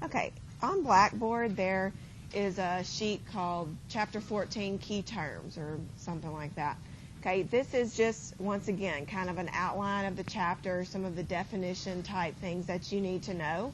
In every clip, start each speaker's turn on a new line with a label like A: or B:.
A: Okay, on Blackboard there is a sheet called Chapter 14 Key Terms or something like that. Okay, this is just, once again, kind of an outline of the chapter, some of the definition type things that you need to know.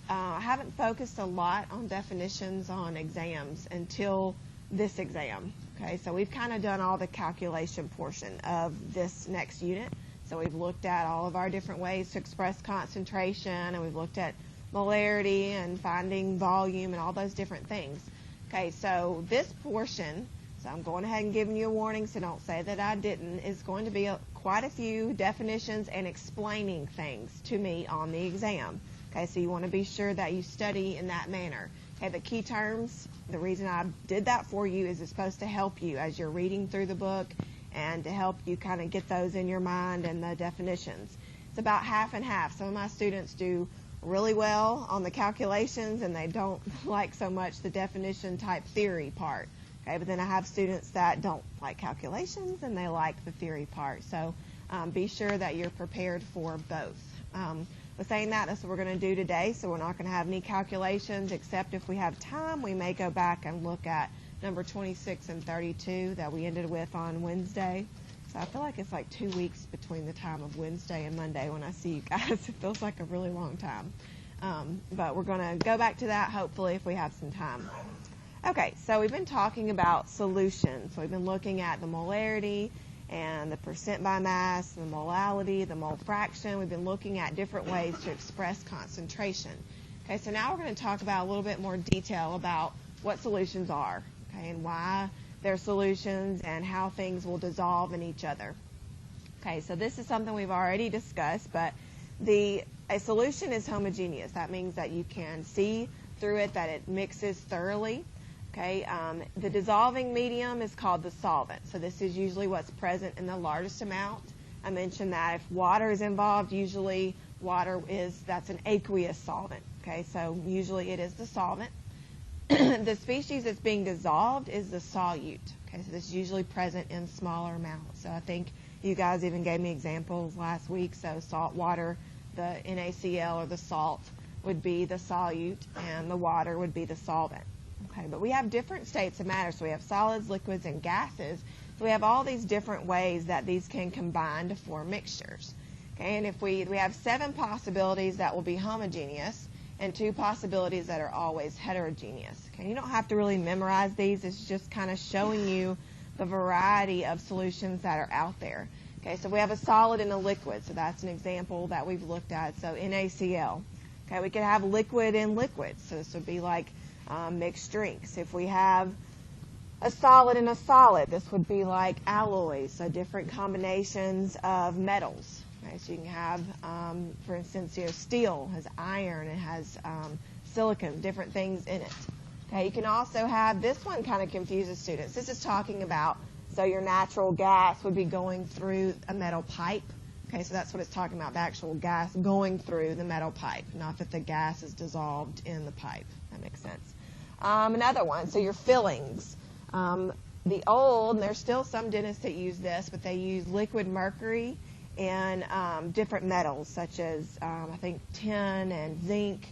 A: I haven't focused a lot on definitions on exams until this exam. Okay, so we've kind of done all the calculation portion of this next unit. So we've looked at all of our different ways to express concentration, and we've looked at molarity and finding volume and all those different things. Okay, so this portion, so I'm going ahead and giving you a warning, so don't say that I didn't, is going to be quite a few definitions and explaining things to me on the exam. Okay, so you want to be sure that you study in that manner. Okay, the key terms, the reason I did that for you is it's supposed to help you as you're reading through the book and to help you kind of get those in your mind and the definitions. It's about half and half. Some of my students do really well on the calculations and they don't like so much the definition type theory part. Okay, but then I have students that don't like calculations and they like the theory part. So be sure that you're prepared for both. With saying that, that's what we're going to do today. So we're not going to have any calculations, except if we have time, we may go back and look at number 26 and 32 that we ended with on Wednesday. So I feel like it's like 2 weeks between the time of Wednesday and Monday when I see you guys. It feels like a really long time. But we're going to go back to that, hopefully, if we have some time. Okay, so we've been talking about solutions. So we've been looking at the molarity and the percent by mass, the molality, the mole fraction. We've been looking at different ways to express concentration. Okay, so now we're going to talk about a little bit more detail about what solutions are, okay, and why they're solutions and how things will dissolve in each other. Okay, so this is something we've already discussed, but a solution is homogeneous. That means that you can see through it that it mixes thoroughly. Okay, the dissolving medium is called the solvent. So this is usually what's present in the largest amount. I mentioned that if water is involved, usually that's an aqueous solvent. Okay, so usually it is the solvent. The species that's being dissolved is the solute. Okay, so this is usually present in smaller amounts. So I think you guys even gave me examples last week. So salt water, the NaCl or the salt would be the solute, and the water would be the solvent. Okay, but we have different states of matter. So we have solids, liquids, and gases. So we have all these different ways that these can combine to form mixtures. Okay, and if we have 7 possibilities that will be homogeneous and 2 possibilities that are always heterogeneous. Okay, you don't have to really memorize these. It's just kind of showing you the variety of solutions that are out there. Okay, so we have a solid and a liquid. So that's an example that we've looked at. So NaCl. Okay, we could have liquid and liquid. So this would be like mixed drinks. If we have a solid and a solid, this would be like alloys, so different combinations of metals. Okay, so you can have, for instance, steel has iron, it has silicon, different things in it. Okay, you can also have, this one kind of confuses students. This is talking about, so your natural gas would be going through a metal pipe. Okay, so that's what it's talking about, the actual gas going through the metal pipe, not that the gas is dissolved in the pipe. That makes sense. Another one, so your fillings. The old, and there's still some dentists that use this, but they use liquid mercury and different metals, such as, I think, tin and zinc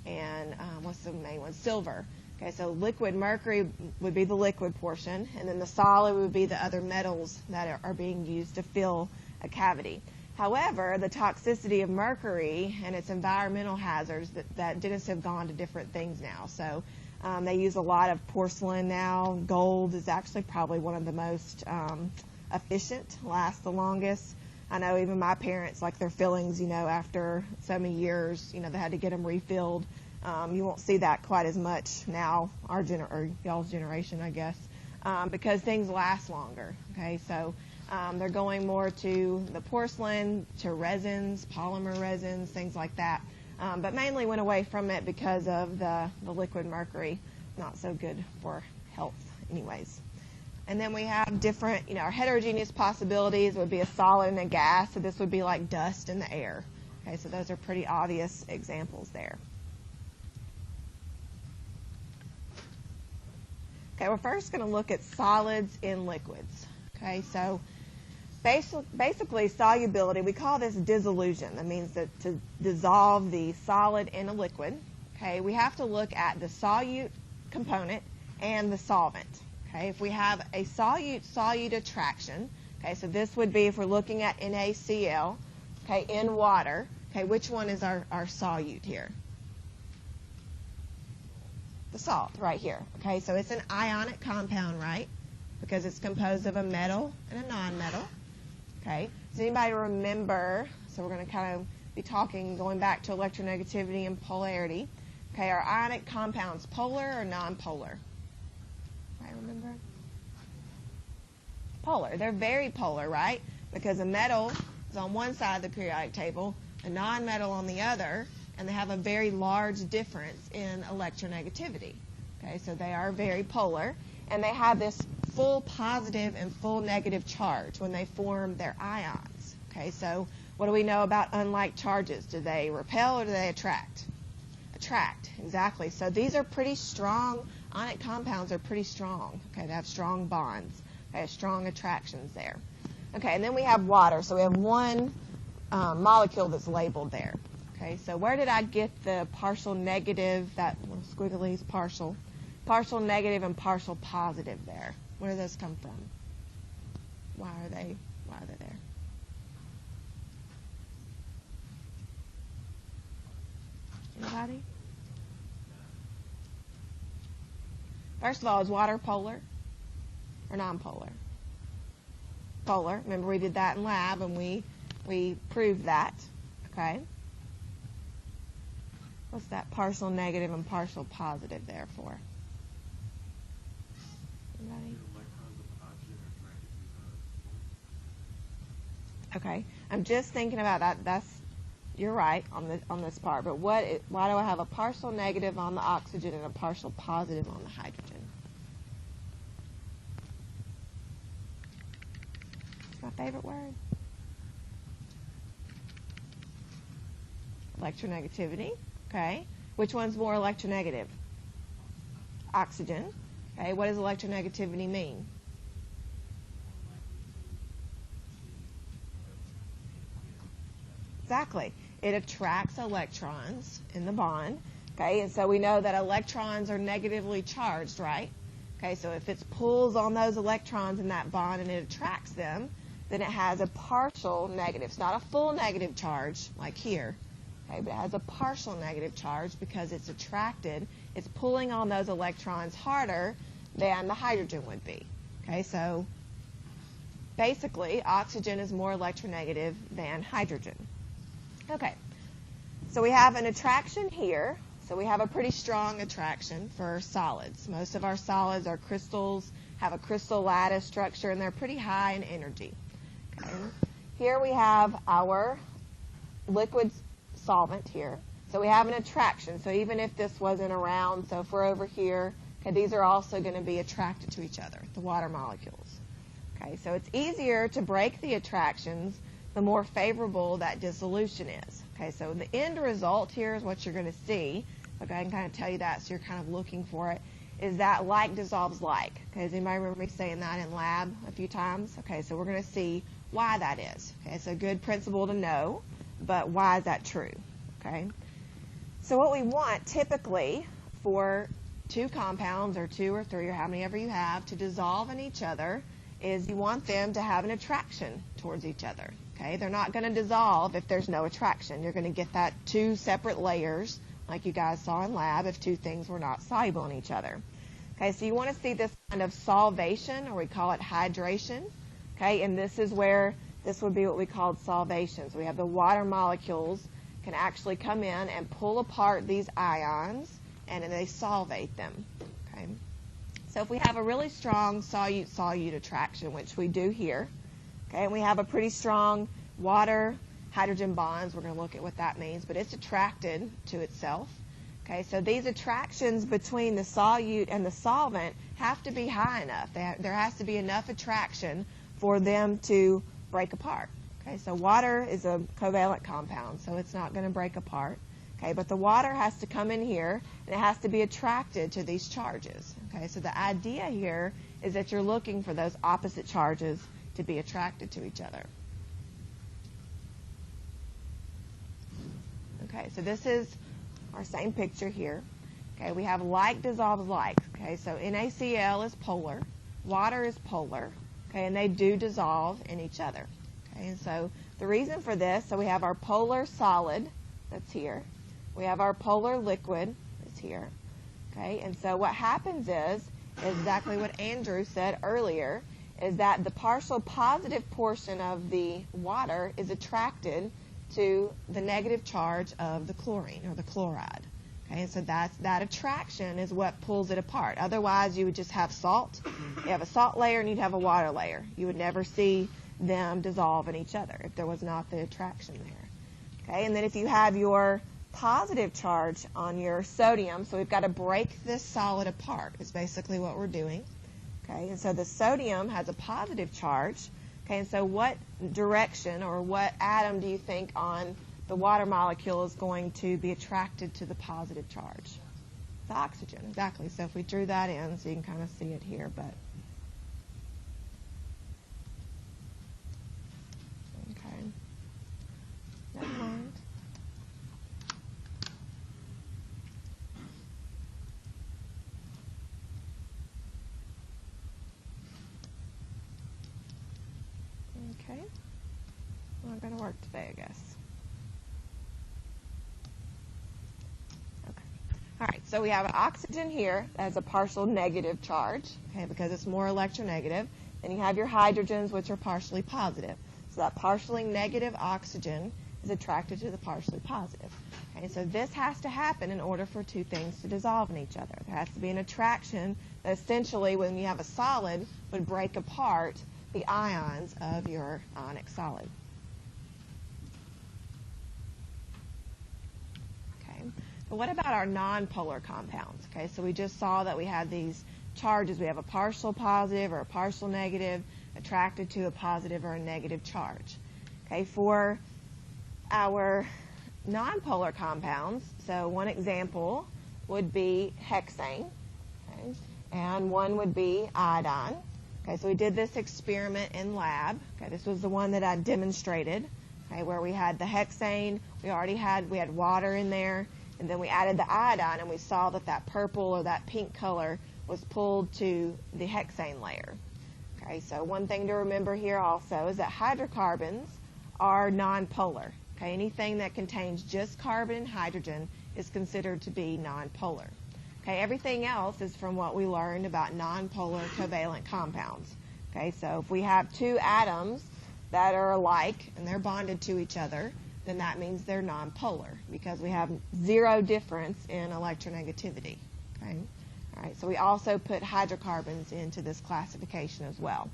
A: and what's the main one? Silver. Okay, so liquid mercury would be the liquid portion, and then the solid would be the other metals that are being used to fill a cavity. However, the toxicity of mercury and its environmental hazards, that dentists have gone to different things now. So they use a lot of porcelain now. Gold is actually probably one of the most efficient, lasts the longest. I know even my parents, like their fillings, after so many years, they had to get them refilled. You won't see that quite as much now, or y'all's generation, I guess, because things last longer. Okay, so they're going more to the porcelain, to resins, polymer resins, things like that. But mainly went away from it because of the liquid mercury. Not so good for health anyways. And then we have different, our heterogeneous possibilities would be a solid and a gas. So this would be like dust in the air. Okay, so those are pretty obvious examples there. Okay, we're first going to look at solids in liquids. Okay, so basically solubility, we call this dissolution. That means that to dissolve the solid in a liquid. okay, we have to look at the solute component and the solvent. Okay, if we have a solute attraction, okay, so this would be if we're looking at NaCl, okay, in water, okay, which one is our solute here? The salt right here. Okay, so it's an ionic compound, right? Because it's composed of a metal and a non-metal. Okay, does anybody remember? So we're going to kind of be talking, going back to electronegativity and polarity. Okay, are ionic compounds polar or non-polar? I remember. Polar. They're very polar, right? Because a metal is on one side of the periodic table, a non-metal on the other, and they have a very large difference in electronegativity. Okay, so they are very polar, and they have this full positive and full negative charge when they form their ions. Okay, so what do we know about unlike charges? Do they repel or do they attract? Attract, exactly. So these are pretty strong, ionic compounds are pretty strong. Okay, they have strong bonds, okay, strong attractions there. Okay, and then we have water. So we have one molecule that's labeled there. Okay, so where did I get the partial negative, that little squiggly is partial negative and partial positive there? Where do those come from? Why are they there? Anybody? First of all, is water polar or non-polar? Polar. Remember we did that in lab and we proved that. Okay. What's that partial negative and partial positive there for? Anybody? Okay. I'm just thinking about that. You're right on this part. But why do I have a partial negative on the oxygen and a partial positive on the hydrogen? It's my favorite word. Electronegativity. Okay. Which one's more electronegative? Oxygen. Okay. What does electronegativity mean? Exactly. It attracts electrons in the bond. Okay. And so we know that electrons are negatively charged, right? Okay. So if it pulls on those electrons in that bond and it attracts them, then it has a partial negative. It's not a full negative charge like here. Okay, but it has a partial negative charge because it's attracted. It's pulling on those electrons harder than the hydrogen would be. Okay, so basically, oxygen is more electronegative than hydrogen. Okay, so we have an attraction here. So we have a pretty strong attraction for solids. Most of our solids are crystals, have a crystal lattice structure, and they're pretty high in energy. Okay. Here we have our liquid solvent here. So we have an attraction. So even if this wasn't around, so if we're over here, okay, these are also going to be attracted to each other, the water molecules. Okay, so it's easier to break the attractions the more favorable that dissolution is. Okay, so the end result here is what you're going to see. Okay, I can kind of tell you that, so you're kind of looking for it, is that like dissolves like. Okay, does anybody remember me saying that in lab a few times? Okay, so we're going to see why that is. Okay, it's a good principle to know, but why is that true? Okay, so what we want typically for two compounds or two or three or how many ever you have to dissolve in each other is you want them to have an attraction towards each other. Okay, they're not going to dissolve if there's no attraction. You're going to get that two separate layers like you guys saw in lab if two things were not soluble in each other. Okay, so you want to see this kind of solvation, or we call it hydration. Okay, and this is where this would be what we called solvation. So we have the water molecules can actually come in and pull apart these ions and then they solvate them. Okay, so if we have a really strong solute-solute attraction, which we do here, okay, and we have a pretty strong water-hydrogen bonds, we're going to look at what that means, but it's attracted to itself. Okay, so these attractions between the solute and the solvent have to be high enough. There has to be enough attraction for them to break apart. Okay, so water is a covalent compound, so it's not going to break apart. Okay, but the water has to come in here, and it has to be attracted to these charges. Okay, so the idea here is that you're looking for those opposite charges to be attracted to each other. Okay, so this is our same picture here. Okay, we have like dissolves like. Okay, so NaCl is polar, water is polar, okay, and they do dissolve in each other. Okay, and so the reason for this, so we have our polar solid that's here. We have our polar liquid that's here. Okay, and so what happens is exactly what Andrew said earlier, is that the partial positive portion of the water is attracted to the negative charge of the chlorine or the chloride. Okay, and so that attraction is what pulls it apart. Otherwise, you would just have salt. You have a salt layer and you'd have a water layer. You would never see them dissolve in each other if there was not the attraction there. Okay, and then if you have your positive charge on your sodium, so we've got to break this solid apart is basically what we're doing. Okay, and so the sodium has a positive charge. Okay, and so what direction or what atom do you think on the water molecule is going to be attracted to the positive charge? The oxygen, exactly. So if we drew that in, so you can kind of see it here, but okay, never mind. Okay, not going to work today, I guess. All right, so we have an oxygen here that has a partial negative charge, okay, because it's more electronegative. Then you have your hydrogens, which are partially positive. So that partially negative oxygen is attracted to the partially positive. Okay, so this has to happen in order for two things to dissolve in each other. There has to be an attraction that essentially, when you have a solid, would break apart the ions of your ionic solid. But what about our nonpolar compounds? Okay, so we just saw that we had these charges. We have a partial positive or a partial negative attracted to a positive or a negative charge. Okay, for our nonpolar compounds, so one example would be hexane, okay, and one would be iodine. Okay, so we did this experiment in lab. Okay, this was the one that I demonstrated, okay, where we had the hexane, we had water in there, and then we added the iodine, and we saw that that purple or that pink color was pulled to the hexane layer. Okay, so one thing to remember here also is that hydrocarbons are nonpolar. Okay, anything that contains just carbon and hydrogen is considered to be nonpolar. Okay, everything else is from what we learned about nonpolar covalent compounds. Okay, so if we have two atoms that are alike and they're bonded to each other, then that means they're nonpolar because we have zero difference in electronegativity. Okay? All right, so we also put hydrocarbons into this classification as well.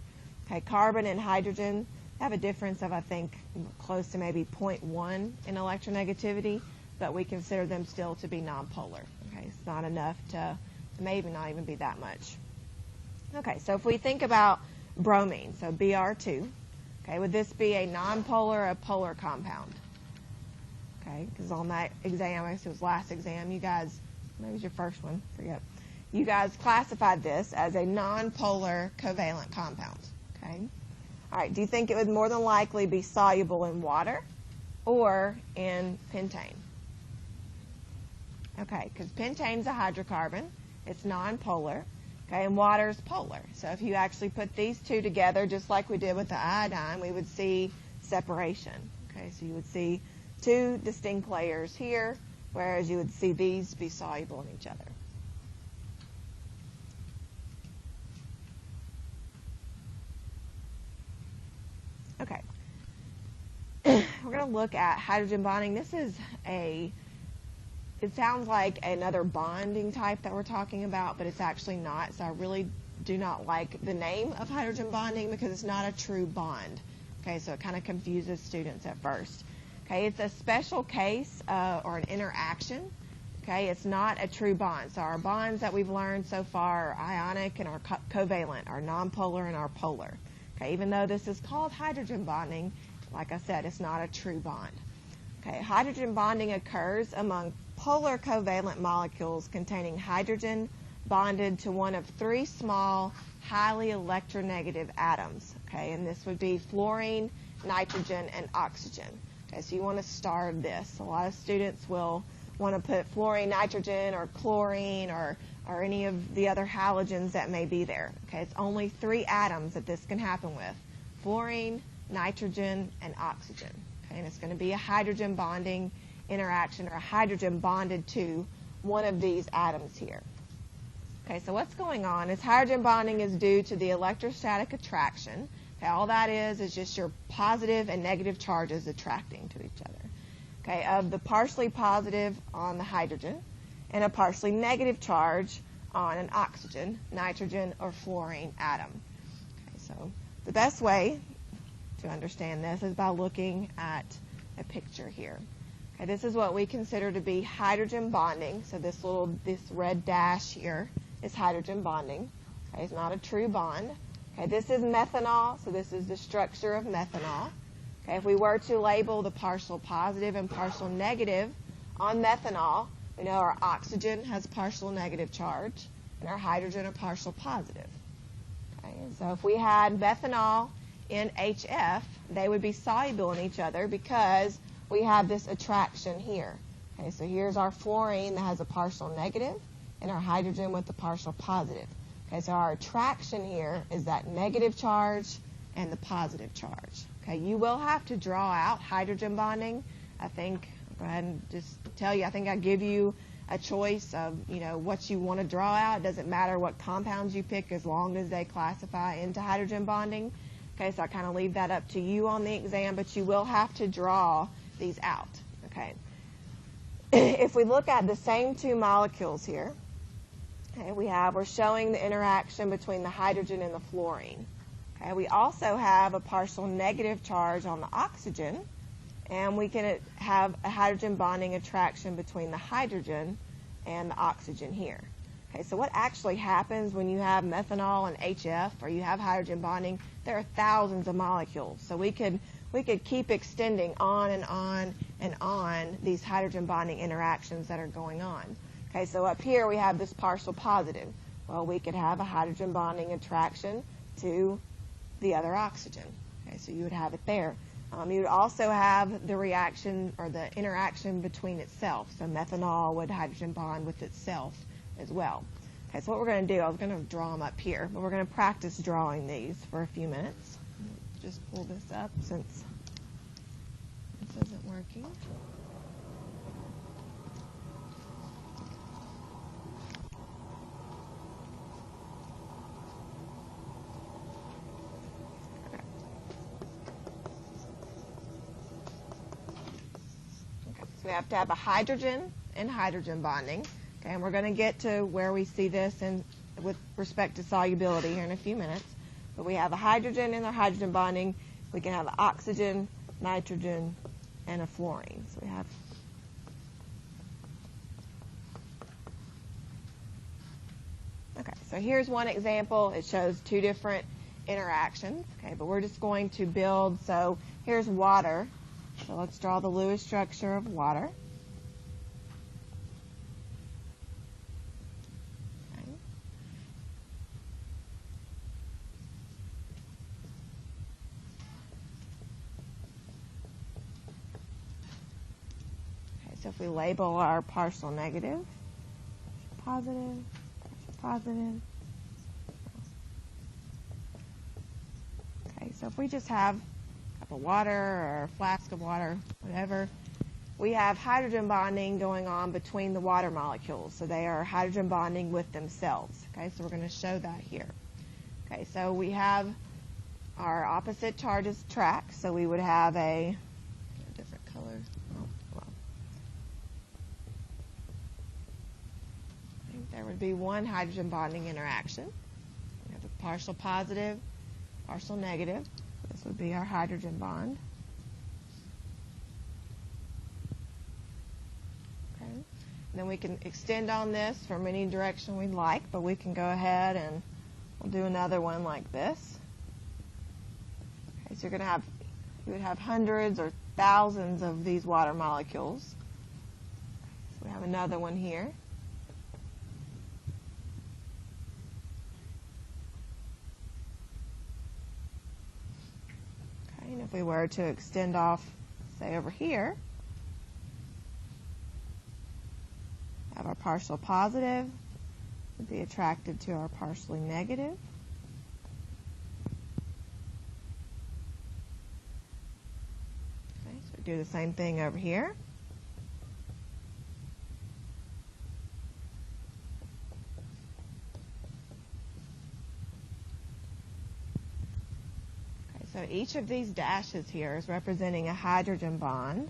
A: Okay, carbon and hydrogen have a difference of, I think, close to maybe 0.1 in electronegativity, but we consider them still to be nonpolar. Okay, it's not enough to maybe not even be that much. Okay, so if we think about bromine, so Br2, okay, would this be a nonpolar or a polar compound? Okay, because on that exam, I guess it was last exam, you guys, maybe it was your first one, forget. You guys classified this as a nonpolar covalent compound. Okay. All right, do you think it would more than likely be soluble in water or in pentane? Okay, because pentane's a hydrocarbon, it's nonpolar, okay, and water is polar. So if you actually put these two together, just like we did with the iodine, we would see separation. Okay, so you would see two distinct layers here, whereas you would see these be soluble in each other. Okay. We're going to look at hydrogen bonding. This is it sounds like another bonding type that we're talking about, but it's actually not. So I really do not like the name of hydrogen bonding because it's not a true bond. Okay, so it kind of confuses students at first. Okay, it's a special case or an interaction. Okay, it's not a true bond. So our bonds that we've learned so far are ionic and are covalent, are nonpolar and are polar. Okay, even though this is called hydrogen bonding, like I said, it's not a true bond. Okay, hydrogen bonding occurs among polar covalent molecules containing hydrogen bonded to one of three small, highly electronegative atoms. Okay, and this would be fluorine, nitrogen, and oxygen. Okay, so you want to star this. A lot of students will want to put fluorine, nitrogen, or chlorine, or any of the other halogens that may be there. Okay, it's only 3 atoms that this can happen with: fluorine, nitrogen, and oxygen. Okay, and it's going to be a hydrogen bonding interaction, or a hydrogen bonded to one of these atoms here. Okay, so what's going on is hydrogen bonding is due to the electrostatic attraction. Okay, all that is just your positive and negative charges attracting to each other. Okay, of the partially positive on the hydrogen and a partially negative charge on an oxygen, nitrogen, or fluorine atom. Okay, so the best way to understand this is by looking at a picture here. Okay, this is what we consider to be hydrogen bonding. So this red dash here is hydrogen bonding. Okay, it's not a true bond. Okay, this is methanol, so this is the structure of methanol. Okay, if we were to label the partial positive and partial negative on methanol, we know our oxygen has partial negative charge and our hydrogen a partial positive. Okay, and so if we had methanol in HF, they would be soluble in each other because we have this attraction here. Okay, so here's our fluorine that has a partial negative and our hydrogen with the partial positive. Okay, so our attraction here is that negative charge and the positive charge. Okay, you will have to draw out hydrogen bonding. I think, I'll go ahead and just tell you, I think I give you a choice of, what you want to draw out. It doesn't matter what compounds you pick as long as they classify into hydrogen bonding. Okay, so I kind of leave that up to you on the exam, but you will have to draw these out. Okay. If we look at the same 2 molecules here, okay, we're showing the interaction between the hydrogen and the fluorine. Okay, we also have a partial negative charge on the oxygen, and we can have a hydrogen bonding attraction between the hydrogen and the oxygen here. Okay, so what actually happens when you have methanol and HF, or you have hydrogen bonding? There are thousands of molecules. So we could keep extending on and on and on these hydrogen bonding interactions that are going on. Okay, so up here we have this partial positive. Well, we could have a hydrogen bonding attraction to the other oxygen. Okay, so you would have it there. You would also have the reaction or the interaction between itself. So methanol would hydrogen bond with itself as well. Okay, so what we're going to do, I was going to draw them up here, but we're going to practice drawing these for a few minutes. Just pull this up since this isn't working. We have to have a hydrogen and hydrogen bonding. Okay, and we're going to get to where we see this with respect to solubility here in a few minutes. But we have a hydrogen and a hydrogen bonding. We can have an oxygen, nitrogen, and a fluorine. So we have okay, so here's one example. It shows 2 different interactions. Okay, but we're just going to build. So here's water. So let's draw the Lewis structure of water. Okay. Okay, so if we label our partial negative, positive, positive. Okay, so if we just have of water or a flask of water, whatever, we have hydrogen bonding going on between the water molecules. So they are hydrogen bonding with themselves. Okay, so we're going to show that here. Okay, so we have our opposite charges attract. So we would have a different color. Oh, well. I think there would be one hydrogen bonding interaction. We have a partial positive, partial negative. This would be our hydrogen bond. Okay. And then we can extend on this from any direction we'd like, but we can go ahead and we'll do another one like this. Okay, so you would have hundreds or thousands of these water molecules. So we have another one here. And if we were to extend off, say, over here, our partial positive would be attracted to our partially negative. Okay, so we do the same thing over here. Okay, so each of these dashes here is representing a hydrogen bond.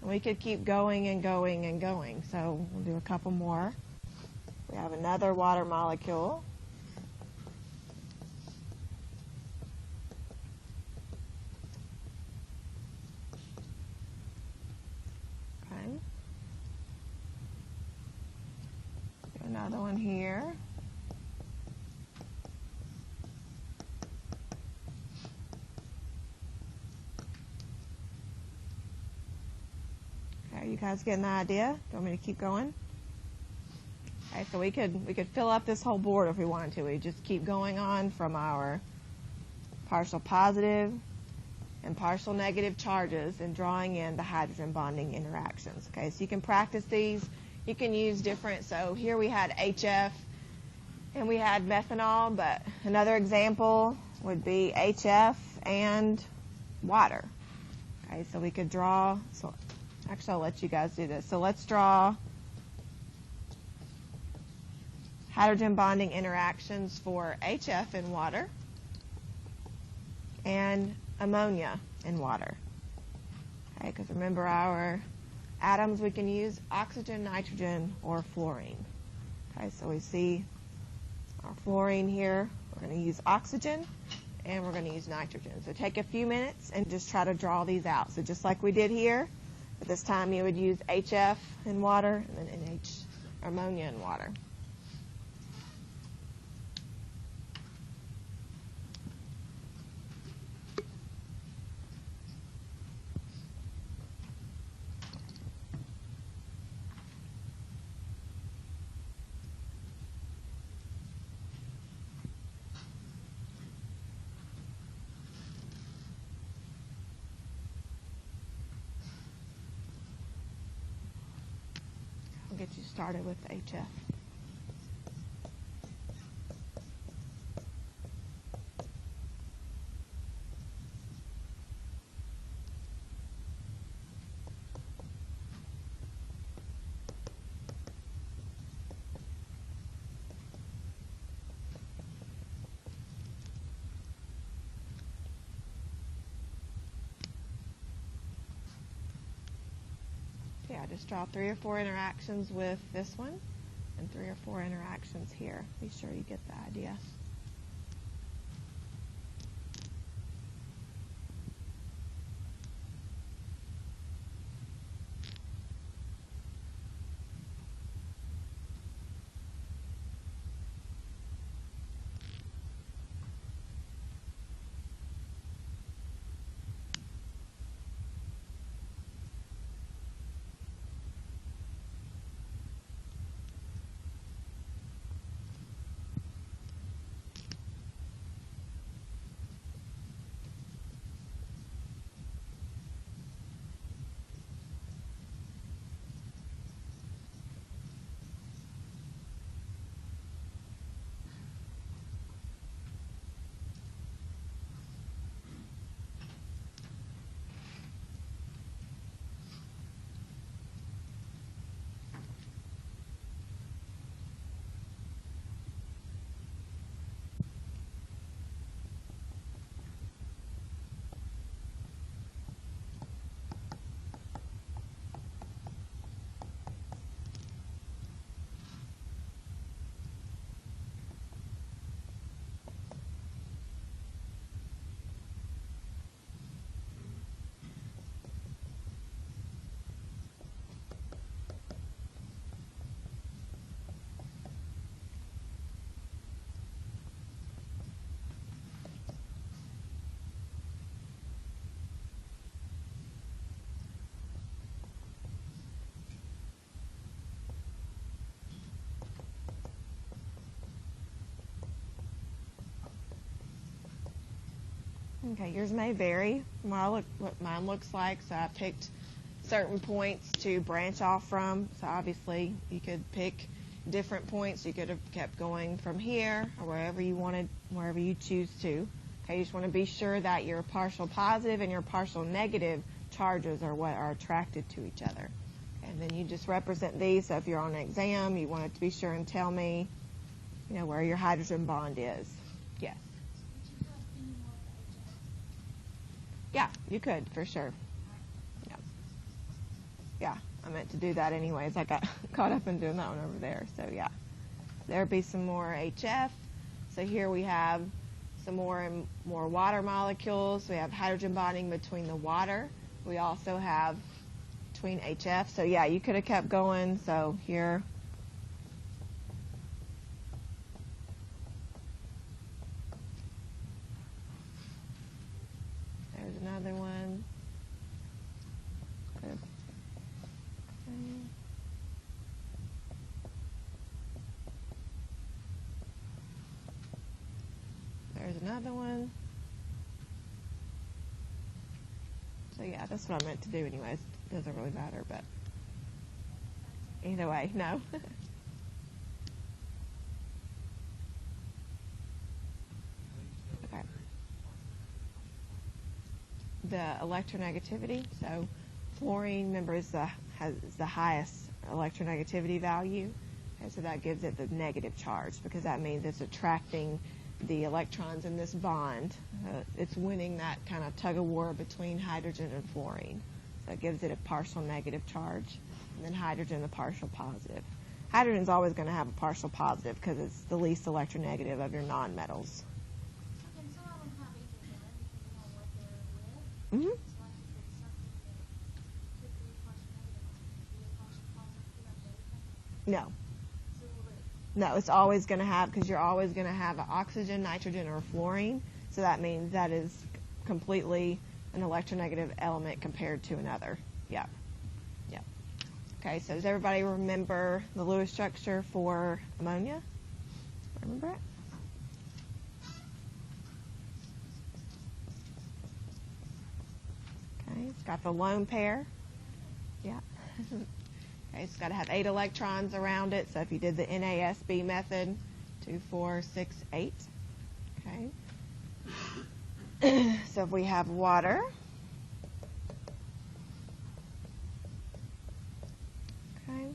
A: We could keep going and going and going, so we'll do a couple more. We have another water molecule. Okay. Do another one here. You guys getting the idea? Do you want me to keep going? Okay, so we could fill up this whole board if we wanted to. We just keep going on from our partial positive and partial negative charges and drawing in the hydrogen bonding interactions. Okay, so you can practice these. You can use different. So here we had HF and we had methanol, but another example would be HF and water. Okay, so we could draw. Actually, I'll let you guys do this. So let's draw hydrogen bonding interactions for HF in water and ammonia in water. Okay, because remember our atoms, we can use oxygen, nitrogen, or fluorine. Okay, so we see our fluorine here. We're going to use oxygen and we're going to use nitrogen. So take a few minutes and just try to draw these out. So just like we did here, but this time you would use HF in water and then ammonia in water. Get you started with HF. Yeah, just draw 3 or 4 interactions with this one and 3 or 4 interactions here. Be sure you get the idea. Okay, yours may vary from what mine looks like, so I picked certain points to branch off from. So obviously you could pick different points. You could have kept going from here or wherever you wanted, wherever you choose to. Okay, you just want to be sure that your partial positive and your partial negative charges are what are attracted to each other. And then you just represent these. So if you're on an exam, you want it to be sure and tell me, where your hydrogen bond is. Yes. Yeah, you could, for sure. Yeah, I meant to do that anyways. I got caught up in doing that one over there. So yeah, there'll be some more HF. So here we have some more water molecules. We have hydrogen bonding between the water. We also have between HF. So yeah, you could have kept going. So here, there's another one. There's another one. So yeah, that's what I meant to do anyways. It doesn't really matter, but either way, no. Okay. The electronegativity. So fluorine, remember, has the highest electronegativity value. Okay, so that gives it the negative charge because that means it's attracting the electrons in this bond. It's winning that kind of tug of war between hydrogen and fluorine. So it gives it a partial negative charge, and then hydrogen a partial positive. Hydrogen's always going to have a partial positive because it's the least electronegative of your nonmetals. Mm-hmm. No. No, it's always going to have, because you're always going to have oxygen, nitrogen, or fluorine. So that means that is completely an electronegative element compared to another. Yeah. Yeah. Okay, so does everybody remember the Lewis structure for ammonia? Remember it? Okay, it's got the lone pair. Yeah. Okay, it's got to have 8 electrons around it. So if you did the NASB method, 2, 4, 6, 8. Okay. So if we have water, okay,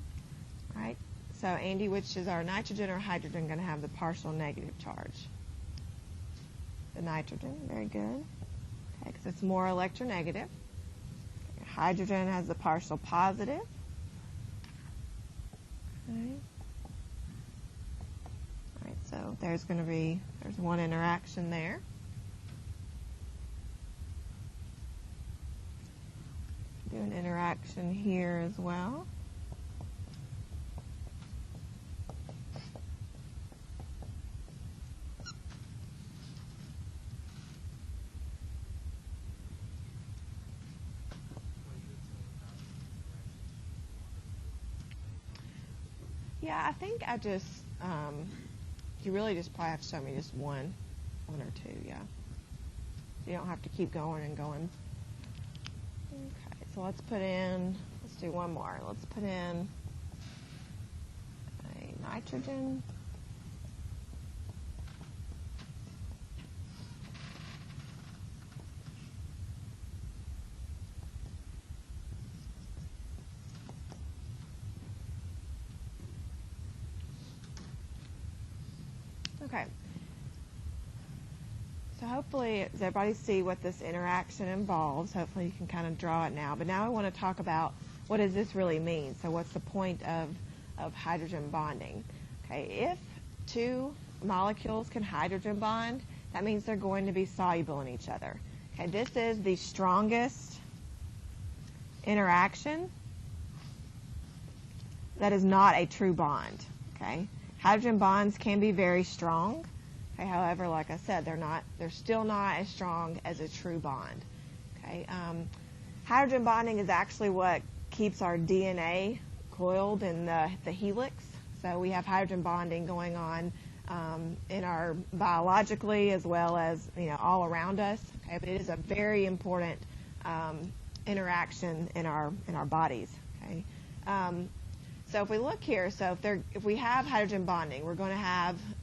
A: right. So Andy, which is our nitrogen or hydrogen, going to have the partial negative charge? The nitrogen, very good. Okay, because it's more electronegative. Hydrogen has the partial positive. Okay. All right, so there's one interaction there. Do an interaction here as well. Yeah, I think you really just probably have to show me just one or two, yeah. You don't have to keep going and going. Okay, so let's do one more. Let's put in a nitrogen. Okay. So hopefully, does everybody see what this interaction involves? Hopefully you can kind of draw it now. But now I want to talk about what does this really mean? So what's the point of hydrogen bonding? Okay, if 2 molecules can hydrogen bond, that means they're going to be soluble in each other. Okay, this is the strongest interaction that is not a true bond. Okay. Hydrogen bonds can be very strong. Okay, however, like I said, they're still not as strong as a true bond. Okay, hydrogen bonding is actually what keeps our DNA coiled in the helix. So we have hydrogen bonding going on in our biologically as well as all around us. Okay, but it is a very important interaction in our bodies. Okay. So if we look here, so if we have hydrogen bonding,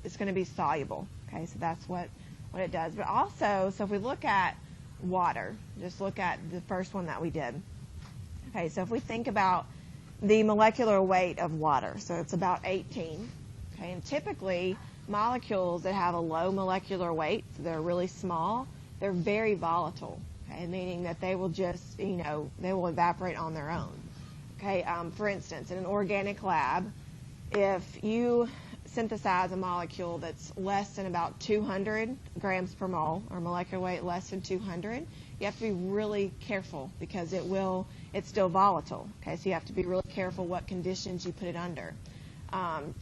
A: it's going to be soluble. Okay, so that's what it does. But also, so if we look at water, just look at the first one that we did. Okay, so if we think about the molecular weight of water, so it's about 18. Okay, and typically molecules that have a low molecular weight, so they're really small, they're very volatile. Okay, meaning that they will just, they will evaporate on their own. Okay, for instance, in an organic lab, if you synthesize a molecule that's less than about 200 grams per mole, or molecular weight less than 200, you have to be really careful because it's still volatile. Okay, so you have to be really careful what conditions you put it under.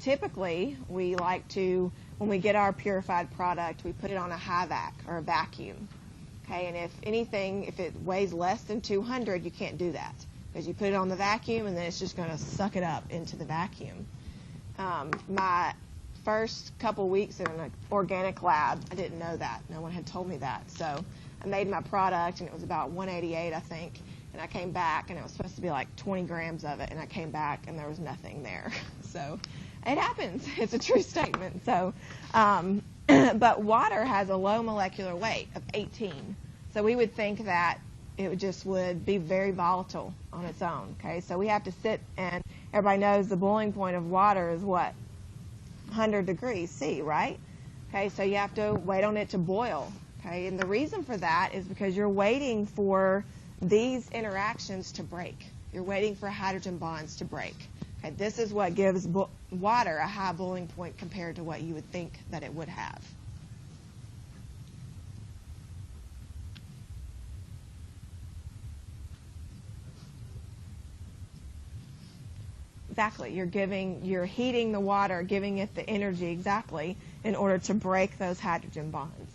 A: Typically, we like to, when we get our purified product, we put it on a high vac or a vacuum. Okay, and if it weighs less than 200, you can't do that because you put it on the vacuum and then it's just going to suck it up into the vacuum. My first couple weeks in an organic lab, I didn't know that. No one had told me that. So I made my product and it was about 188, I think. And I came back and it was supposed to be like 20 grams of it. And I came back and there was nothing there. So it happens. It's a true statement. So, but water has a low molecular weight of 18. So we would think that it would be very volatile on its own. Okay, so we have to sit, and everybody knows the boiling point of water is what? 100 degrees C, right? Okay, so you have to wait on it to boil. Okay, and the reason for that is because you're waiting for these interactions to break. You're waiting for hydrogen bonds to break. Okay, this is what gives water a high boiling point compared to what you would think that it would have. Exactly. You're heating the water, giving it the energy exactly in order to break those hydrogen bonds.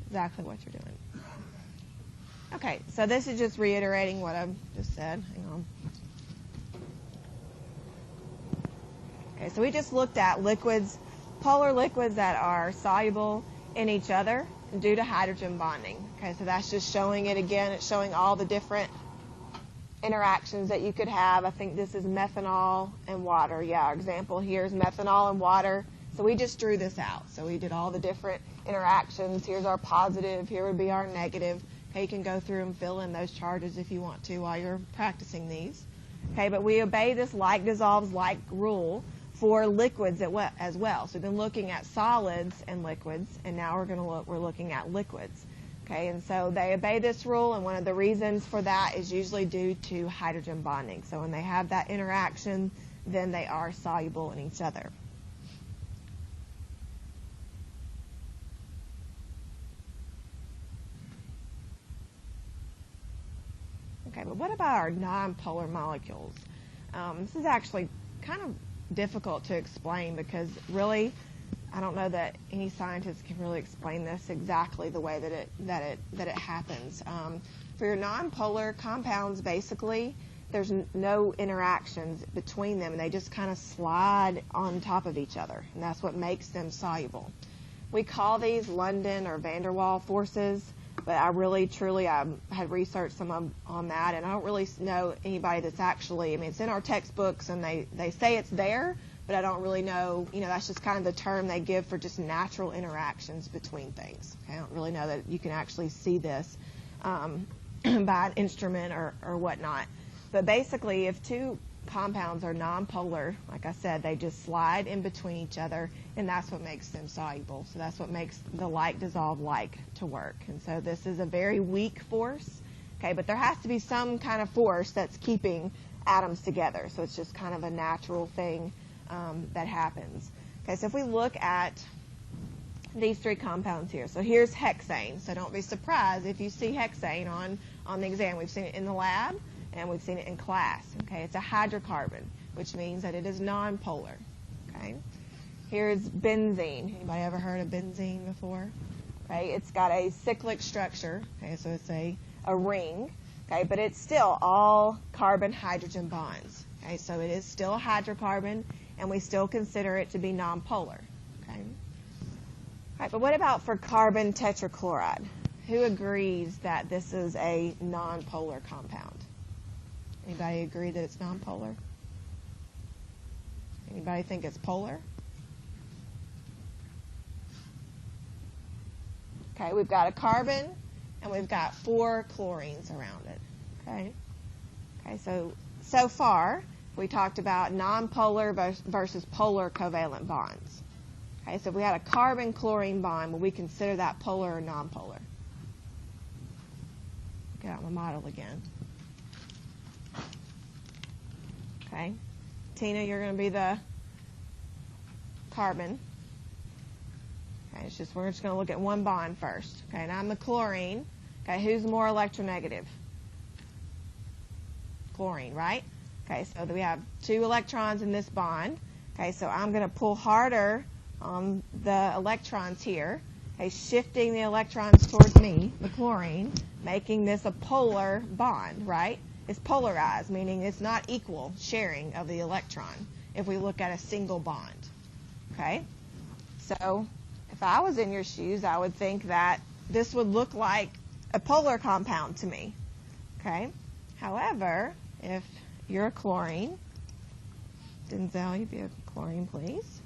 A: Exactly what you're doing. Okay, so this is just reiterating what I've just said. Hang on. Okay, so we just looked at liquids, polar liquids that are soluble in each other due to hydrogen bonding. Okay, so that's just showing it again. It's showing all the different interactions that you could have. I think this is methanol and water. Yeah, our example here is methanol and water. So we just drew this out. So we did all the different interactions. Here's our positive. Here would be our negative. Okay, you can go through and fill in those charges if you want to while you're practicing these. Okay, but we obey this like dissolves like rule for liquids as well. So we've been looking at solids and liquids, and now we're looking at liquids. Okay, and so they obey this rule, and one of the reasons for that is usually due to hydrogen bonding. So when they have that interaction, then they are soluble in each other. Okay, but what about our nonpolar molecules? This is actually kind of difficult to explain because really, I don't know that any scientist can really explain this exactly the way that it happens. For your nonpolar compounds, basically, there's no interactions between them, and they just kind of slide on top of each other, and that's what makes them soluble. We call these London or van der Waals forces, but I really, truly, I had researched some on that, and I don't really know anybody that's actually, it's in our textbooks, and they say it's there, but I don't really know, that's just kind of the term they give for just natural interactions between things. Okay? I don't really know that you can actually see this by an instrument or whatnot. But basically, if two compounds are nonpolar, like I said, they just slide in between each other, and that's what makes them soluble. So that's what makes the like dissolve like to work. And so this is a very weak force, okay, but there has to be some kind of force that's keeping atoms together. So it's just kind of a natural thing that happens. Okay, so if we look at these three compounds here. So here's hexane. So don't be surprised if you see hexane on the exam. We've seen it in the lab, and we've seen it in class. Okay, it's a hydrocarbon, which means that it is nonpolar. Okay, here's benzene. Anybody ever heard of benzene before? Okay, it's got a cyclic structure. Okay, so it's a ring. Okay, but it's still all carbon-hydrogen bonds. Okay, so it is still a hydrocarbon, and we still consider it to be nonpolar. Okay. All right, but what about for carbon tetrachloride? Who agrees that this is a nonpolar compound? Anybody agree that it's nonpolar? Anybody think it's polar? Okay, we've got a carbon and we've got 4 chlorines around it. Okay, so far we talked about nonpolar versus polar covalent bonds. Okay, so if we had a carbon-chlorine bond, would we consider that polar or nonpolar? Get out my model again. Okay, Tina, you're going to be the carbon. Okay, we're just going to look at one bond first. Okay, and I'm the chlorine. Okay, who's more electronegative? Chlorine, right? Okay, so we have 2 electrons in this bond. Okay, so I'm going to pull harder on the electrons here. Okay, shifting the electrons towards me, the chlorine, making this a polar bond, right? It's polarized, meaning it's not equal sharing of the electron if we look at a single bond. Okay, so if I was in your shoes, I would think that this would look like a polar compound to me. Okay, however, if you're a chlorine, Denzel, you be a chlorine, please.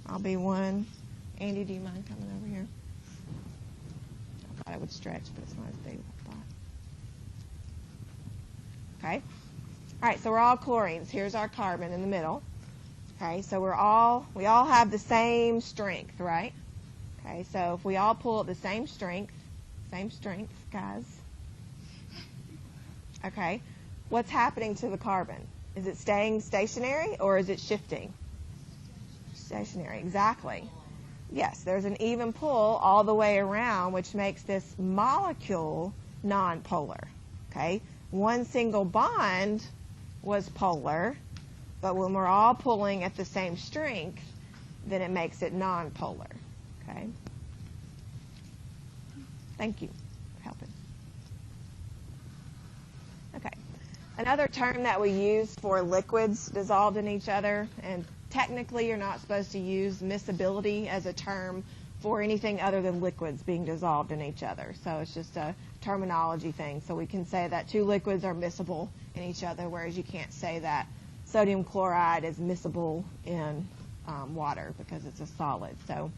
A: I'll be one. Andy, do you mind coming over here? I thought it would stretch, but it's not as big as I thought. Okay. All right, so we're all chlorines. Here's our carbon in the middle. Okay, so we all have the same strength, right? Okay, so if we all pull at the same strength, guys. Okay, what's happening to the carbon? Is it staying stationary or is it shifting? Stationary, exactly. Yes, there's an even pull all the way around, which makes this molecule nonpolar. Okay, one single bond was polar, but when we're all pulling at the same strength, then it makes it nonpolar. Okay. Thank you for helping. Okay. Another term that we use for liquids dissolved in each other, and technically you're not supposed to use miscibility as a term for anything other than liquids being dissolved in each other. So it's just a terminology thing. So we can say that 2 liquids are miscible in each other, whereas you can't say that sodium chloride is miscible in water because it's a solid. So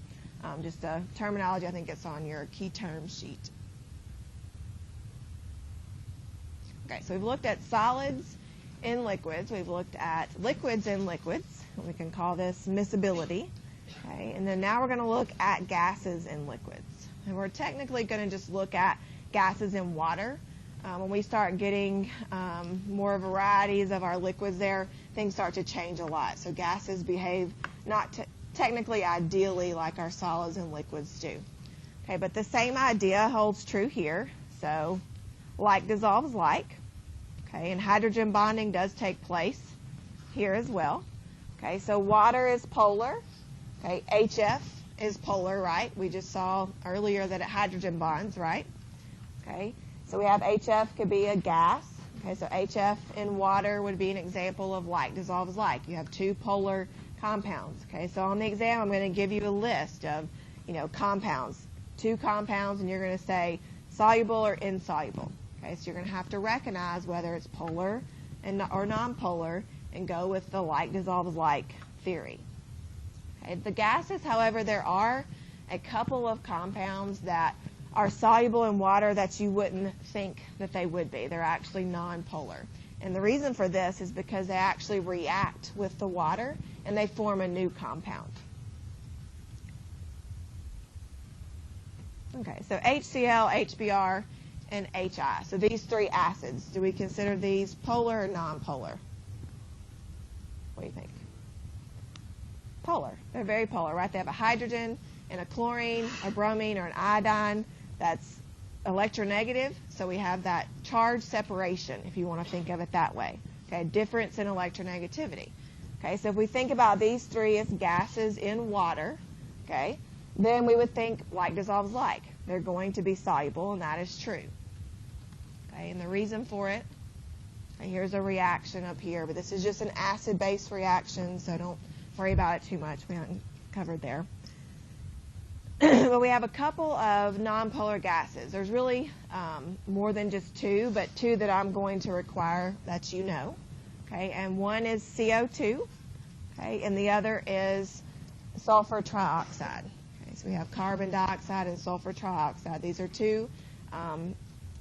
A: just a terminology, I think it's on your key term sheet. Okay, so we've looked at solids in liquids. We've looked at liquids in liquids. We can call this miscibility. Okay, and then now we're going to look at gases in liquids. And we're technically going to just look at gases in water. When we start getting more varieties of our liquids there, things start to change a lot. So gases behave not technically ideally like our solids and liquids do. Okay, but the same idea holds true here. So like dissolves like. Okay, and hydrogen bonding does take place here as well. Okay, so water is polar. Okay, HF is polar, right? We just saw earlier that it hydrogen bonds, right? Okay, so we have HF could be a gas. Okay, so HF in water would be an example of like dissolves like. You have 2 polar compounds. Okay, so on the exam, I'm going to give you a list of, compounds, 2 compounds, and you're going to say soluble or insoluble. Okay, so you're going to have to recognize whether it's polar or nonpolar and go with the like dissolves like theory. Okay, the gases, however, there are a couple of compounds that are soluble in water that you wouldn't think that they would be. They're actually nonpolar. And the reason for this is because they actually react with the water and they form a new compound. Okay, so HCl, HBr, and HI. So these 3 acids, do we consider these polar or nonpolar? What do you think? Polar. They're very polar, right? They have a hydrogen and a chlorine, a bromine, or an iodine that's electronegative. So we have that charge separation, if you want to think of it that way. Okay, difference in electronegativity. Okay, so if we think about these 3 as gases in water, okay, then we would think like dissolves like. They're going to be soluble, and that is true. Okay, and the reason for it, okay, here's a reaction up here, but this is just an acid-base reaction, so don't worry about it too much. We haven't covered there. but we have a couple of nonpolar gases. There's really more than just two, but two that I'm going to require that you know. Okay, and one is CO2, okay, and the other is sulfur trioxide. Okay, so we have carbon dioxide and sulfur trioxide. These are two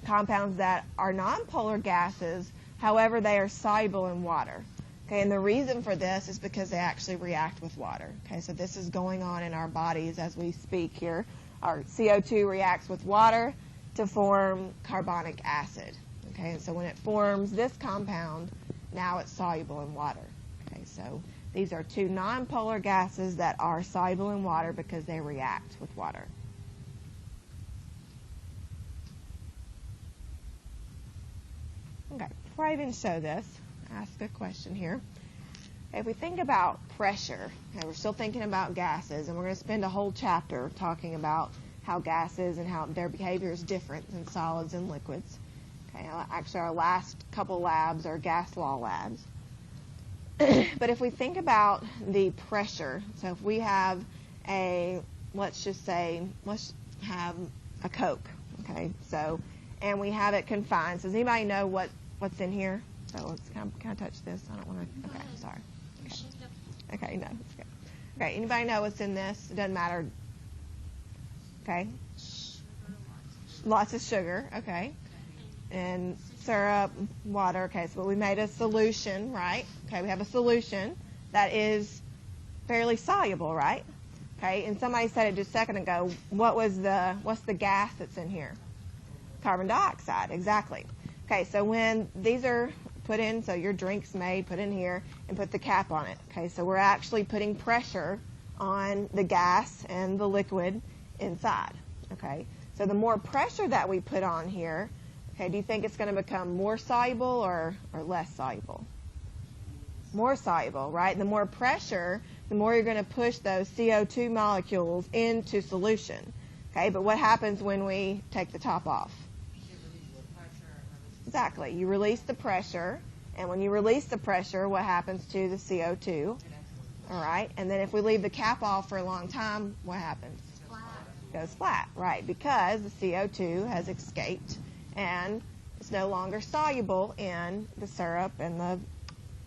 A: compounds that are nonpolar gases. However, they are soluble in water. Okay, and the reason for this is because they actually react with water. Okay, so this is going on in our bodies as we speak here. Our CO2 reacts with water to form carbonic acid. Okay, and so when it forms this compound, now it's soluble in water. Okay, so these are two nonpolar gases that are soluble in water because they react with water. Okay, before I even show this, ask a question here. Okay, if we think about pressure, okay, we're still thinking about gases, and we're going to spend a whole chapter talking about how gases and how their behavior is different than solids and liquids. Okay, actually, our last couple labs are gas law labs. But if we think about the pressure, so if we have let's have a Coke, okay, so, and we have it confined. So does anybody know what's in here? So let's can I touch this? I don't want to. Okay, sorry. Okay, no, it's good. Okay, anybody know what's in this? It doesn't matter. Okay. Lots of sugar. Okay. And syrup, water. Okay, so we made a solution, right? Okay, we have a solution that is fairly soluble, right? Okay, and somebody said it just a second ago. What's the gas that's in here? Carbon dioxide, exactly. Okay, so when these are put in, so your drink's made, put in here, and put the cap on it. Okay, so we're actually putting pressure on the gas and the liquid inside. Okay, so the more pressure that we put on here, okay, do you think it's going to become more soluble or less soluble? More soluble, right? The more pressure, the more you're going to push those CO2 molecules into solution. Okay, but what happens when we take the top off? Exactly. You release the pressure, and when you release the pressure, what happens to the CO2? All right, and then if we leave the cap off for a long time, what happens?
B: Flat.
A: It goes flat, right, because the CO2 has escaped, and it's no longer soluble in the syrup and the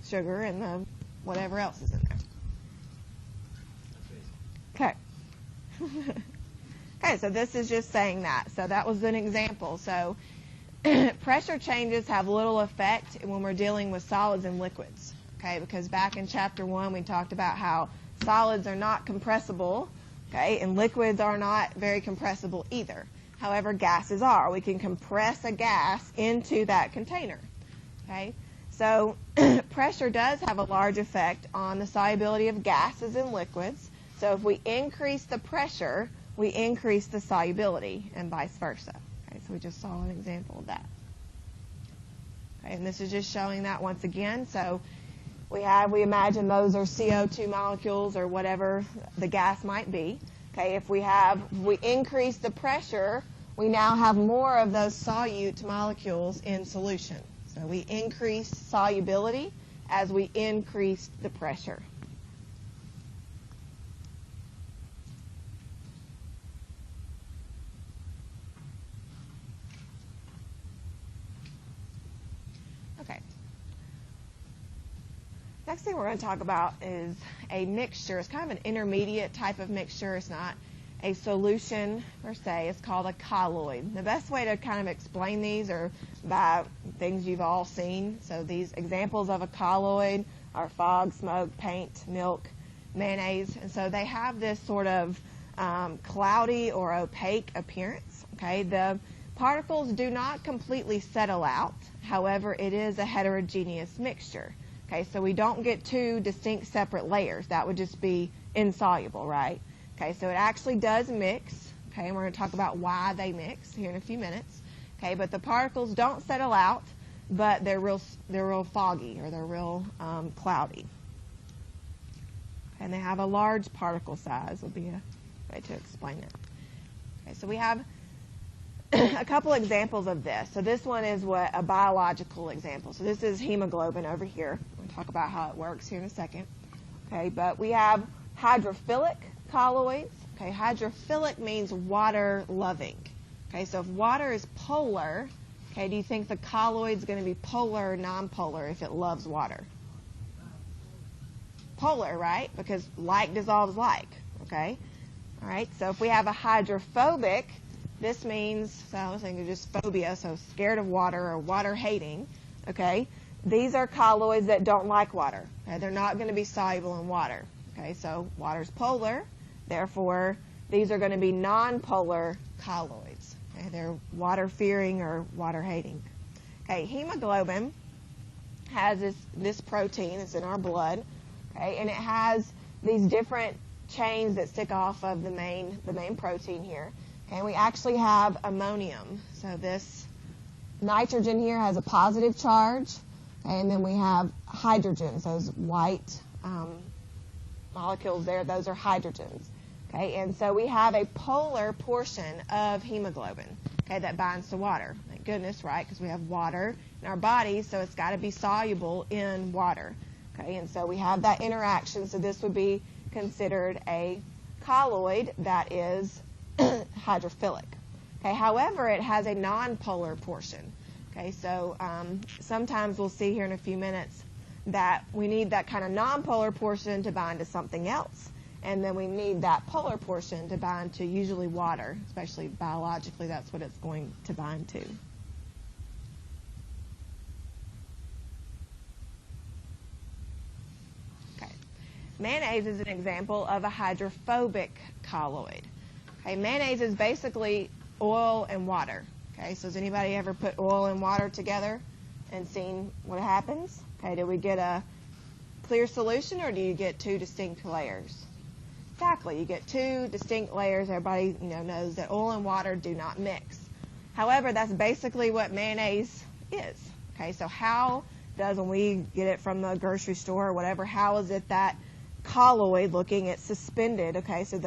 A: sugar and the whatever else is in there. Okay. Okay, so this is just saying that. So that was an example. So pressure changes have little effect when we're dealing with solids and liquids, okay, because back in Chapter 1 we talked about how solids are not compressible, okay, and liquids are not very compressible either. However, gases are. We can compress a gas into that container, okay. So pressure does have a large effect on the solubility of gases and liquids. So if we increase the pressure, we increase the solubility, and vice versa. Okay, so we just saw an example of that. Okay, and this is just showing that once again. So we imagine those are CO2 molecules or whatever the gas might be. Okay, if we increase the pressure, we now have more of those solute molecules in solution. So we increase solubility as we increase the pressure. Okay. Next thing we're going to talk about is a mixture. It's kind of an intermediate type of mixture. It's not a solution per se. It's called a colloid. The best way to kind of explain these are by things you've all seen. So these examples of a colloid are fog, smoke, paint, milk, mayonnaise. And so they have this sort of cloudy or opaque appearance. Okay, the particles do not completely settle out. However, it is a heterogeneous mixture. Okay, so we don't get two distinct separate layers. That would just be insoluble, right? Okay, so it actually does mix. Okay, and we're going to talk about why they mix here in a few minutes. Okay, but the particles don't settle out, but they're real foggy or they're real cloudy. And they have a large particle size would be a way to explain it. Okay, so we have a couple examples of this. So this one is a biological example. So this is hemoglobin over here. We'll talk about how it works here in a second. Okay, but we have hydrophilic colloids. Okay, hydrophilic means water-loving. Okay, so if water is polar, okay, do you think the colloid is going to be polar or non-polar if it loves water? Polar, right? Because like dissolves like, okay? All right, so if we have a hydrophobic, this means, so I was thinking just phobia, so scared of water or water-hating, okay? These are colloids that don't like water. Okay? They're not going to be soluble in water. Okay, so water's polar, therefore these are going to be non-polar colloids. Okay, they're water-fearing or water-hating. Okay, hemoglobin has this protein. It's in our blood. Okay, and it has these different chains that stick off of the main protein here. Okay, and we actually have ammonium. So this nitrogen here has a positive charge, okay, and then we have hydrogens, those white molecules there. Those are hydrogens. Okay, and so we have a polar portion of hemoglobin, okay, that binds to water. Thank goodness, right? Because we have water in our body, so it's got to be soluble in water. Okay, and so we have that interaction. So this would be considered a colloid that is hydrophilic. Okay, however, it has a non-polar portion. Okay, so sometimes we'll see here in a few minutes that we need that kind of non-polar portion to bind to something else. And then we need that polar portion to bind to usually water, especially biologically, that's what it's going to bind to. Okay. Mayonnaise is an example of a hydrophobic colloid. Okay, mayonnaise is basically oil and water. Okay, so has anybody ever put oil and water together and seen what happens? Okay, do we get a clear solution or do you get two distinct layers? Exactly, you get two distinct layers. Everybody knows that oil and water do not mix. However, that's basically what mayonnaise is. Okay, so how does, when we get it from the grocery store or whatever, how is it that colloid looking, it's suspended? Okay, so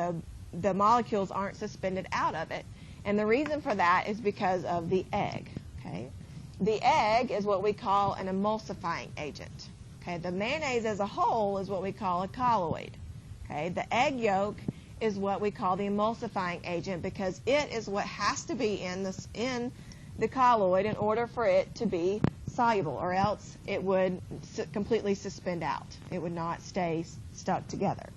A: the molecules aren't suspended out of it. And the reason for that is because of the egg. Okay, the egg is what we call an emulsifying agent. Okay, the mayonnaise as a whole is what we call a colloid. Okay, the egg yolk is what we call the emulsifying agent because it is what has to be in the colloid in order for it to be soluble, or else it would completely suspend out. It would not stay stuck together.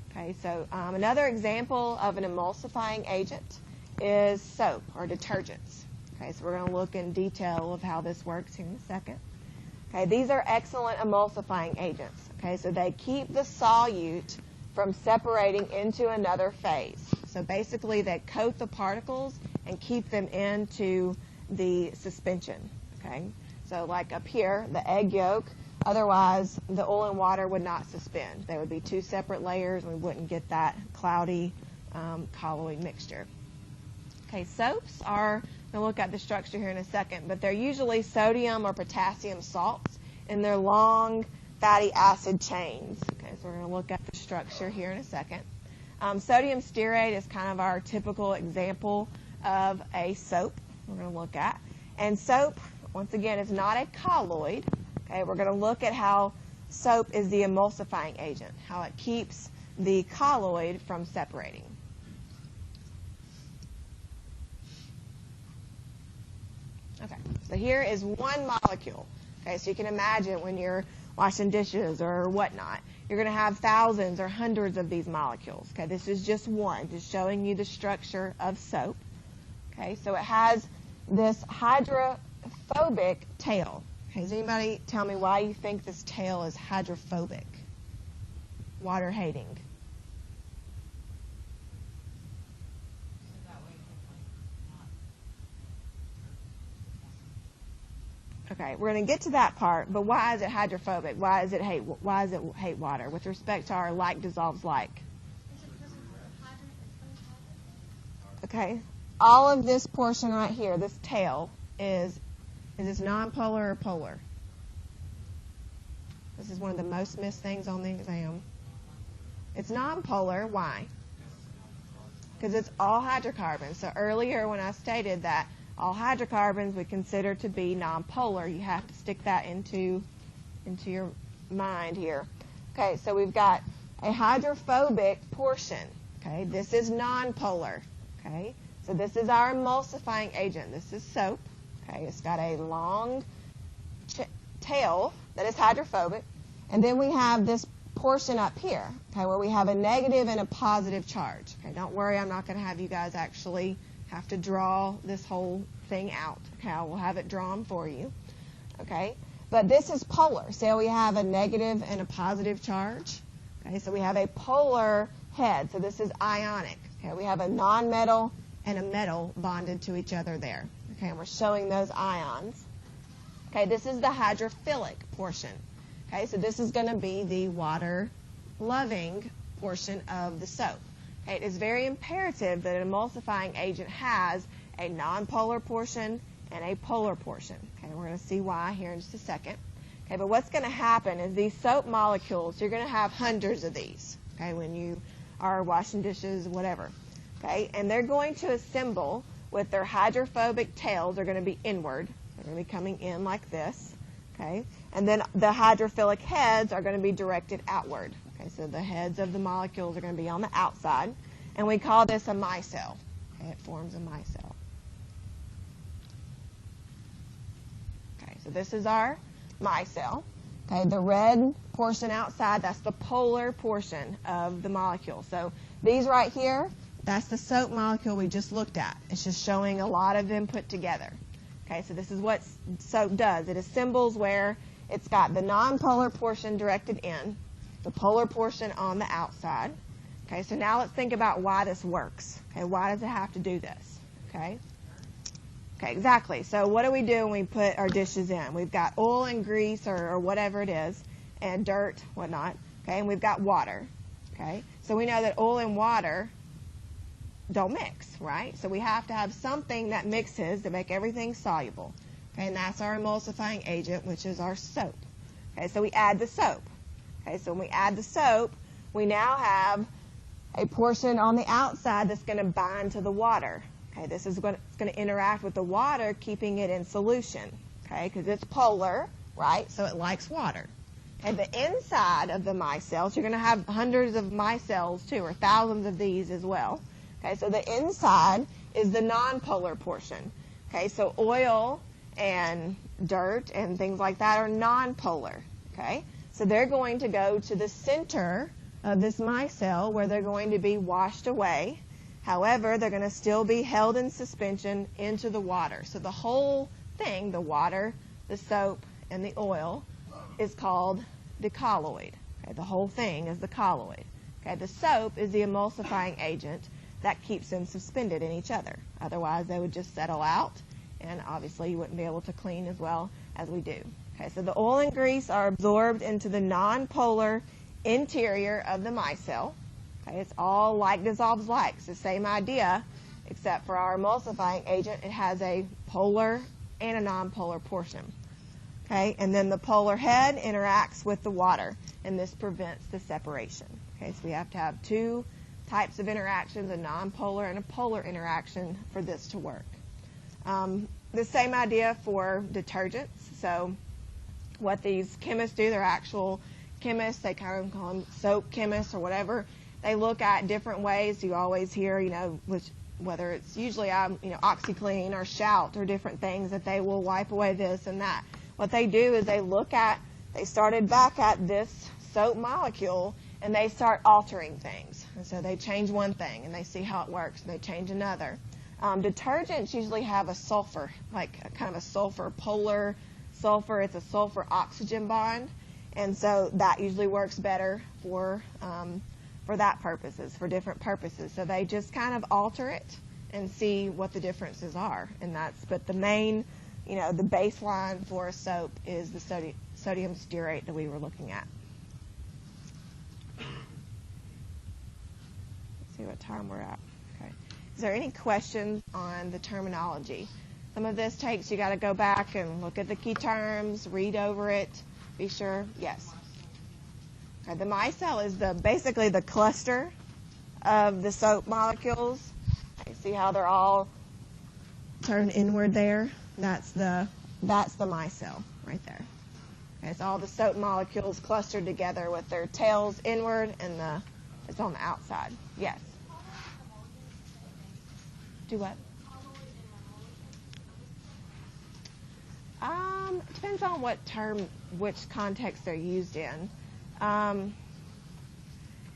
A: Okay, so another example of an emulsifying agent is soap or detergents. Okay, so we're going to look in detail of how this works here in a second. Okay, these are excellent emulsifying agents. Okay, so they keep the solute from separating into another phase. So basically they coat the particles and keep them into the suspension. Okay, so like up here, the egg yolk, otherwise the oil and water would not suspend. They would be two separate layers and we wouldn't get that cloudy colloid mixture. Okay, soaps are, we'll look at the structure here in a second, but they're usually sodium or potassium salts and they're long fatty acid chains. Okay, so we're going to look at the structure here in a second. Sodium stearate is kind of our typical example of a soap we're going to look at. And soap, once again, is not a colloid. Okay, we're going to look at how soap is the emulsifying agent, how it keeps the colloid from separating. Okay, so here is one molecule. Okay, so you can imagine when you're washing dishes or whatnot, you're going to have thousands or hundreds of these molecules. Okay, this is just one, just showing you the structure of soap. Okay, so it has this hydrophobic tail. Okay, does anybody tell me why you think this tail is hydrophobic? Water hating. Okay, we're going to get to that part, but why is it hydrophobic? Why does it hate water with respect to our like dissolves like? Okay, all of this portion right here, this tail, is this non-polar or polar? This is one of the most missed things on the exam. It's non-polar. Why? Because it's all hydrocarbons. So earlier when I stated that all hydrocarbons we consider to be non-polar, you have to stick that into your mind here. Okay, so we've got a hydrophobic portion. Okay, this is nonpolar. Okay, so this is our emulsifying agent. This is soap. Okay, it's got a long tail that is hydrophobic, and then we have this portion up here, okay, where we have a negative and a positive charge. Okay, don't worry, I'm not going to have you guys actually have to draw this whole thing out. Okay, I will have it drawn for you. Okay, but this is polar. So we have a negative and a positive charge. Okay, so we have a polar head. So this is ionic. Okay, we have a nonmetal and a metal bonded to each other there. Okay, and we're showing those ions. Okay, this is the hydrophilic portion. Okay, so this is going to be the water-loving portion of the soap. Okay, it is very imperative that an emulsifying agent has a nonpolar portion and a polar portion. Okay, we're going to see why here in just a second. Okay, but what's going to happen is these soap molecules, you're going to have hundreds of these, okay, when you are washing dishes, whatever. Okay, and they're going to assemble with their hydrophobic tails. They're going to be inward. They're going to be coming in like this. Okay, and then the hydrophilic heads are going to be directed outward. Okay, so the heads of the molecules are going to be on the outside, and we call this a micelle. Okay, it forms a micelle. Okay, so this is our micelle. Okay, the red portion outside, that's the polar portion of the molecule. So these right here, that's the soap molecule we just looked at. It's just showing a lot of them put together. Okay, so this is what soap does. It assembles where it's got the nonpolar portion directed in, the polar portion on the outside. Okay, so now let's think about why this works. Okay, why does it have to do this? Okay, exactly. So what do we do when we put our dishes in? We've got oil and grease or whatever it is, and dirt, whatnot. Okay, and we've got water. Okay, so we know that oil and water don't mix, right? So we have to have something that mixes to make everything soluble. Okay, and that's our emulsifying agent, which is our soap. Okay, so we add the soap. Okay, so when we add the soap, we now have a portion on the outside that's going to bind to the water. Okay, this is going to interact with the water, keeping it in solution. Okay, because it's polar, right? So it likes water. And the inside of the micelles, you're going to have hundreds of micelles too, or thousands of these as well. Okay, so the inside is the nonpolar portion. Okay, so oil and dirt and things like that are nonpolar. Okay, so they're going to go to the center of this micelle where they're going to be washed away. However, they're going to still be held in suspension into the water. So the whole thing, the water, the soap, and the oil, is called the colloid. Okay, the whole thing is the colloid. Okay, the soap is the emulsifying agent that keeps them suspended in each other. Otherwise, they would just settle out, and obviously you wouldn't be able to clean as well as we do. Okay, so the oil and grease are absorbed into the nonpolar interior of the micelle. Okay, it's all like dissolves like. It's the same idea, except for our emulsifying agent, it has a polar and a nonpolar portion. Okay, and then the polar head interacts with the water, and this prevents the separation. Okay, so we have to have two types of interactions, a nonpolar and a polar interaction, for this to work. The same idea for detergents. So what these chemists do, they're actual chemists, they kind of call them soap chemists or whatever. They look at different ways. You always hear, whether it's usually, OxyClean or Shout or different things that they will wipe away this and that. What they do is they started back at this soap molecule and they start altering things. And so they change one thing and they see how it works, and they change another. Detergents usually have a sulfur, like a kind of a sulfur, polar sulfur. It's a sulfur oxygen bond. And so that usually works better for that purposes, for different purposes. So they just kind of alter it and see what the differences are. But the main, the baseline for a soap is the sodium stearate that we were looking at. Let's see what time we're at. Okay. Is there any questions on the terminology? Some of this takes, you got to go back and look at the key terms, read over it, be sure. Yes. Okay, the micelle is basically the cluster of the soap molecules. You see how they're all turned inward there? That's the micelle right there. Okay, it's all the soap molecules clustered together with their tails inward, and it's on the outside. Yes. Do what? Depends on what term, which context they're used in.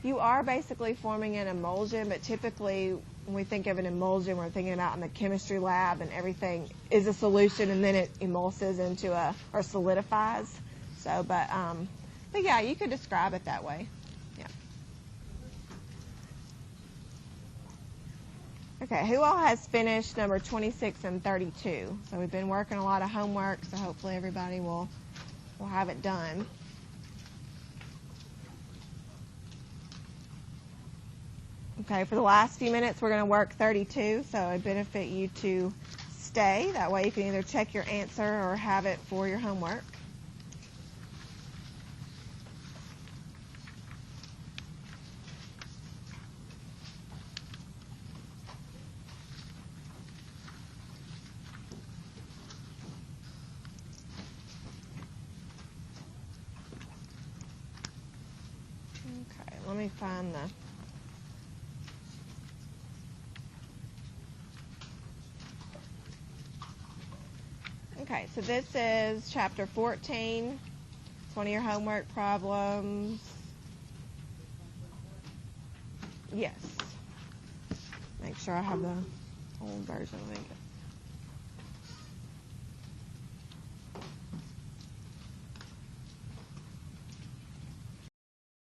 A: You are basically forming an emulsion, but typically when we think of an emulsion, we're thinking about in the chemistry lab and everything is a solution and then it emulses into or solidifies. So, but yeah, you could describe it that way. Yeah. Okay, who all has finished number 26 and 32? So we've been working a lot of homework, so hopefully everybody will have it done. Okay, for the last few minutes we're going to work 32, so I benefit you to stay. That way you can either check your answer or have it for your homework. Okay, let me find the... Okay, so this is chapter 14. It's one of your homework problems. Yes. Make sure I have the old version of it.